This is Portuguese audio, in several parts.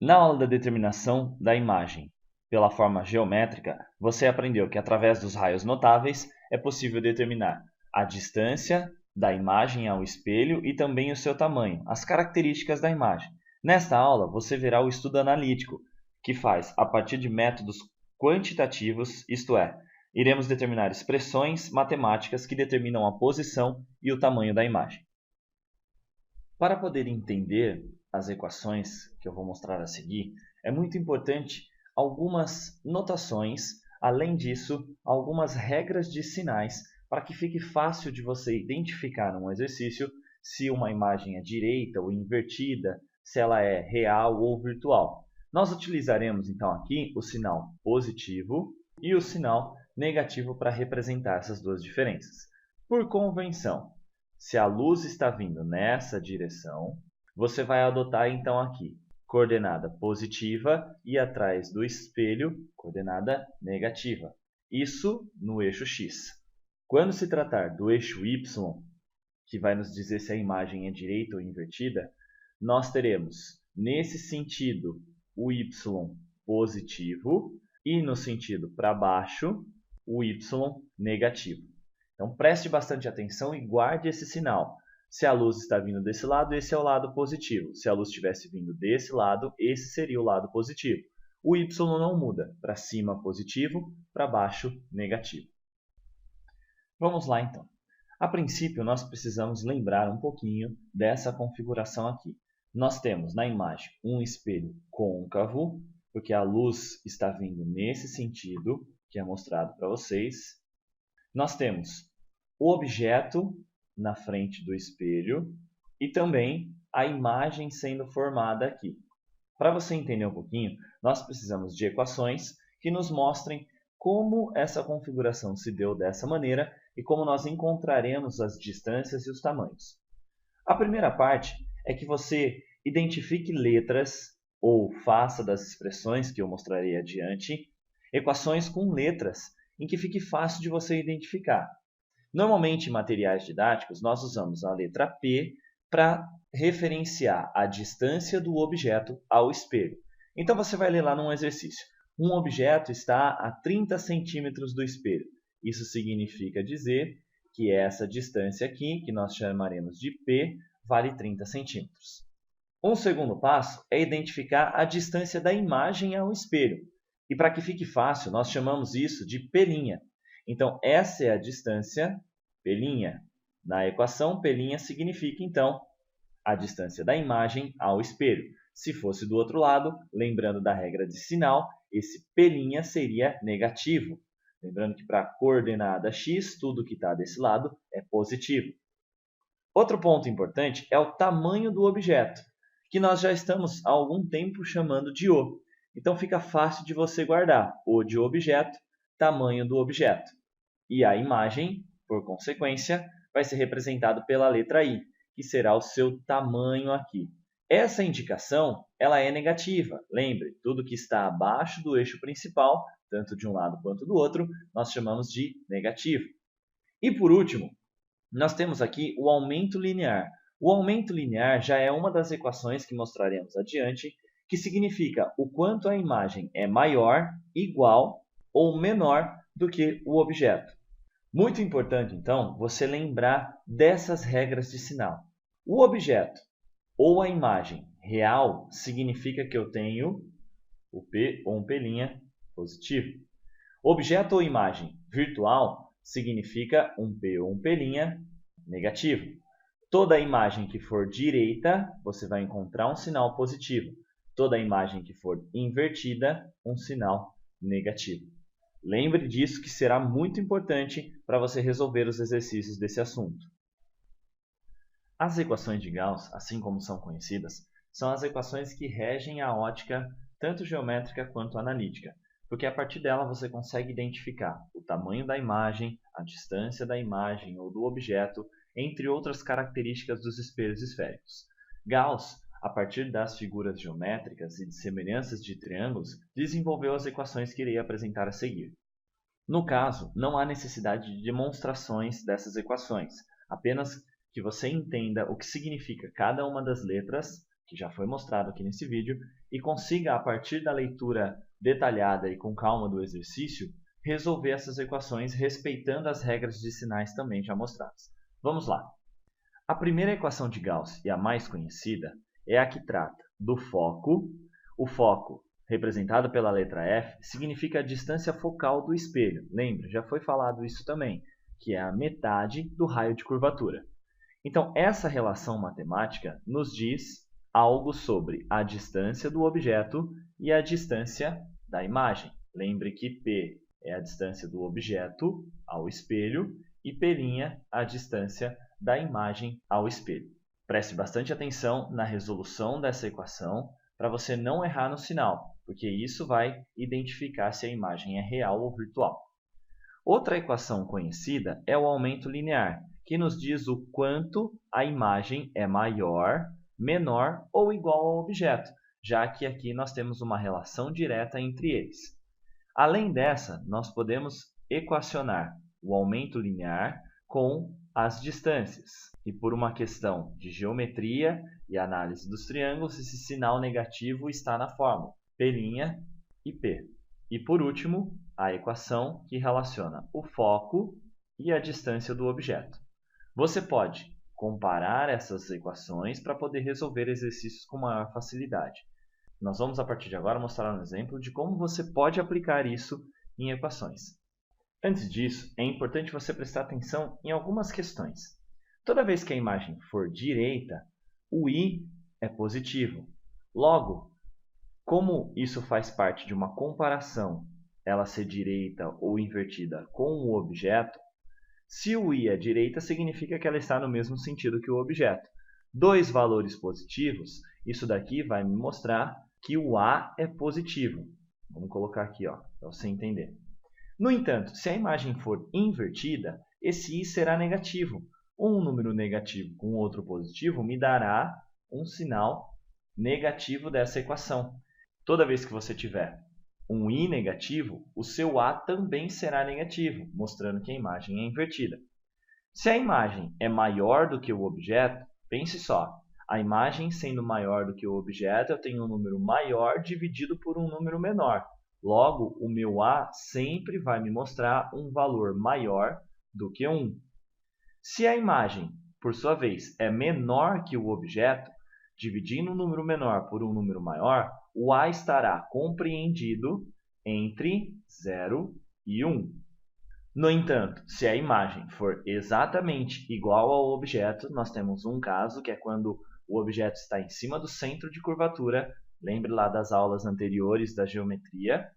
Na aula da determinação da imagem pela forma geométrica, você aprendeu que através dos raios notáveis é possível determinar a distância da imagem ao espelho e também o seu tamanho, as características da imagem. Nesta aula, você verá o estudo analítico, que faz a partir de métodos quantitativos, isto é, iremos determinar expressões matemáticas que determinam a posição e o tamanho da imagem. Para poder entender as equações que eu vou mostrar a seguir, é muito importante algumas notações, além disso, algumas regras de sinais para que fique fácil de você identificar um exercício se uma imagem é direita ou invertida, se ela é real ou virtual. Nós utilizaremos então aqui o sinal positivo e o sinal negativo para representar essas duas diferenças. Por convenção, se a luz está vindo nessa direção, você vai adotar então aqui coordenada positiva e atrás do espelho, coordenada negativa. Isso no eixo X. Quando se tratar do eixo Y, que vai nos dizer se a imagem é direita ou invertida, nós teremos nesse sentido o Y positivo e no sentido para baixo o Y negativo. Então preste bastante atenção e guarde esse sinal. Se a luz está vindo desse lado, esse é o lado positivo. Se a luz estivesse vindo desse lado, esse seria o lado positivo. O Y não muda, para cima positivo, para baixo negativo. Vamos lá então. A princípio, nós precisamos lembrar um pouquinho dessa configuração aqui. Nós temos na imagem um espelho côncavo, porque a luz está vindo nesse sentido, que é mostrado para vocês. Nós temos o objeto na frente do espelho e também a imagem sendo formada aqui. Para você entender um pouquinho, nós precisamos de equações que nos mostrem como essa configuração se deu dessa maneira e como nós encontraremos as distâncias e os tamanhos. A primeira parte é que você identifique letras ou faça das expressões que eu mostrarei adiante, equações com letras em que fique fácil de você identificar. Normalmente, em materiais didáticos, nós usamos a letra P para referenciar a distância do objeto ao espelho. Então, você vai ler lá num exercício. Um objeto está a 30 centímetros do espelho. Isso significa dizer que essa distância aqui, que nós chamaremos de P, vale 30 centímetros. Um segundo passo é identificar a distância da imagem ao espelho. E para que fique fácil, nós chamamos isso de P'. Então, essa é a distância P'. Na equação, P' significa, então, a distância da imagem ao espelho. Se fosse do outro lado, lembrando da regra de sinal, esse P' seria negativo. Lembrando que para a coordenada x, tudo que está desse lado é positivo. Outro ponto importante é o tamanho do objeto, que nós já estamos há algum tempo chamando de O. Então fica fácil de você guardar O de objeto, tamanho do objeto. E a imagem, por consequência, vai ser representada pela letra I, que será o seu tamanho aqui. Essa indicação ela é negativa. Lembre, tudo que está abaixo do eixo principal, tanto de um lado quanto do outro, nós chamamos de negativo. E por último, nós temos aqui o aumento linear. O aumento linear já é uma das equações que mostraremos adiante, que significa o quanto a imagem é maior, igual ou menor do que o objeto. Muito importante, então, você lembrar dessas regras de sinal. O objeto ou a imagem real significa que eu tenho o P ou um P' positivo. Objeto ou imagem virtual significa um P ou um P' negativo. Toda imagem que for direita, você vai encontrar um sinal positivo. Toda imagem que for invertida, um sinal negativo. Lembre disso que será muito importante para você resolver os exercícios desse assunto. As equações de Gauss, assim como são conhecidas, são as equações que regem a ótica tanto geométrica quanto analítica, porque a partir dela você consegue identificar o tamanho da imagem, a distância da imagem ou do objeto, entre outras características dos espelhos esféricos. Gauss, a partir das figuras geométricas e de semelhanças de triângulos, desenvolveu as equações que irei apresentar a seguir. No caso, não há necessidade de demonstrações dessas equações, apenas que você entenda o que significa cada uma das letras que já foi mostrado aqui nesse vídeo, e consiga, a partir da leitura detalhada e com calma do exercício, resolver essas equações respeitando as regras de sinais também já mostradas. Vamos lá! A primeira equação de Gauss, e a mais conhecida, é a que trata do foco. O foco, representado pela letra F, significa a distância focal do espelho. Lembra, já foi falado isso também, que é a metade do raio de curvatura. Então, essa relação matemática nos diz algo sobre a distância do objeto e a distância da imagem. Lembre que P é a distância do objeto ao espelho e P' a distância da imagem ao espelho. Preste bastante atenção na resolução dessa equação para você não errar no sinal, porque isso vai identificar se a imagem é real ou virtual. Outra equação conhecida é o aumento linear, que nos diz o quanto a imagem é maior, menor ou igual ao objeto, já que aqui nós temos uma relação direta entre eles. Além dessa, nós podemos equacionar o aumento linear com as distâncias. E por uma questão de geometria e análise dos triângulos, esse sinal negativo está na fórmula P' e P. E por último, a equação que relaciona o foco e a distância do objeto. Você pode comparar essas equações para poder resolver exercícios com maior facilidade. Nós vamos, a partir de agora, mostrar um exemplo de como você pode aplicar isso em equações. Antes disso, é importante você prestar atenção em algumas questões. Toda vez que a imagem for direita, o I é positivo. Logo, como isso faz parte de uma comparação, ela ser direita ou invertida com o objeto, se o I é direita, significa que ela está no mesmo sentido que o objeto. Dois valores positivos, isso daqui vai me mostrar que o A é positivo. Vamos colocar aqui, para você entender. No entanto, se a imagem for invertida, esse I será negativo. Um número negativo com outro positivo me dará um sinal negativo dessa equação. Toda vez que você tiver um I negativo, o seu A também será negativo, mostrando que a imagem é invertida. Se a imagem é maior do que o objeto, pense só, a imagem sendo maior do que o objeto, eu tenho um número maior dividido por um número menor. Logo, o meu A sempre vai me mostrar um valor maior do que 1. Se a imagem, por sua vez, é menor que o objeto, dividindo um número menor por um número maior, o A estará compreendido entre 0 e 1. No entanto, se a imagem for exatamente igual ao objeto, nós temos um caso que é quando o objeto está em cima do centro de curvatura, lembre lá das aulas anteriores da geometria,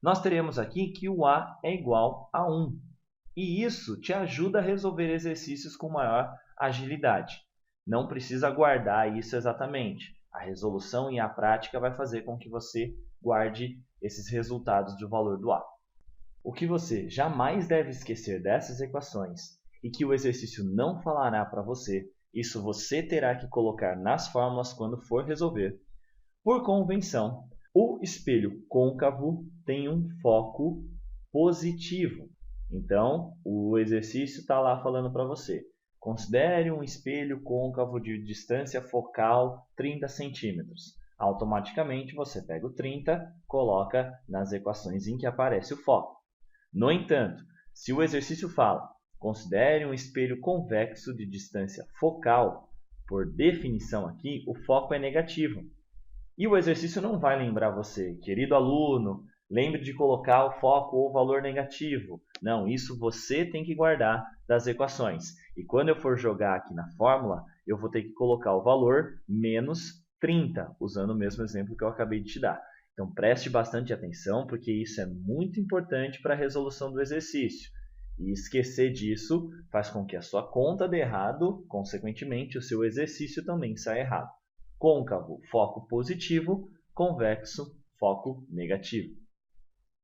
nós teremos aqui que o A é igual a 1. E isso te ajuda a resolver exercícios com maior agilidade. Não precisa guardar isso exatamente. A resolução e a prática vai fazer com que você guarde esses resultados do valor do A. O que você jamais deve esquecer dessas equações e que o exercício não falará para você, isso você terá que colocar nas fórmulas quando for resolver. Por convenção, o espelho côncavo tem um foco positivo. Então, o exercício está lá falando para você. Considere um espelho côncavo de distância focal 30 centímetros. Automaticamente, você pega o 30, coloca nas equações em que aparece o foco. No entanto, se o exercício fala, considere um espelho convexo de distância focal, por definição aqui, o foco é negativo. E o exercício não vai lembrar você, querido aluno, lembre de colocar o foco ou o valor negativo. Não, isso você tem que guardar das equações. E quando eu for jogar aqui na fórmula, eu vou ter que colocar o valor menos 30, usando o mesmo exemplo que eu acabei de te dar. Então, preste bastante atenção, porque isso é muito importante para a resolução do exercício. E esquecer disso faz com que a sua conta dê errado, consequentemente, o seu exercício também saia errado. Côncavo, foco positivo, convexo, foco negativo.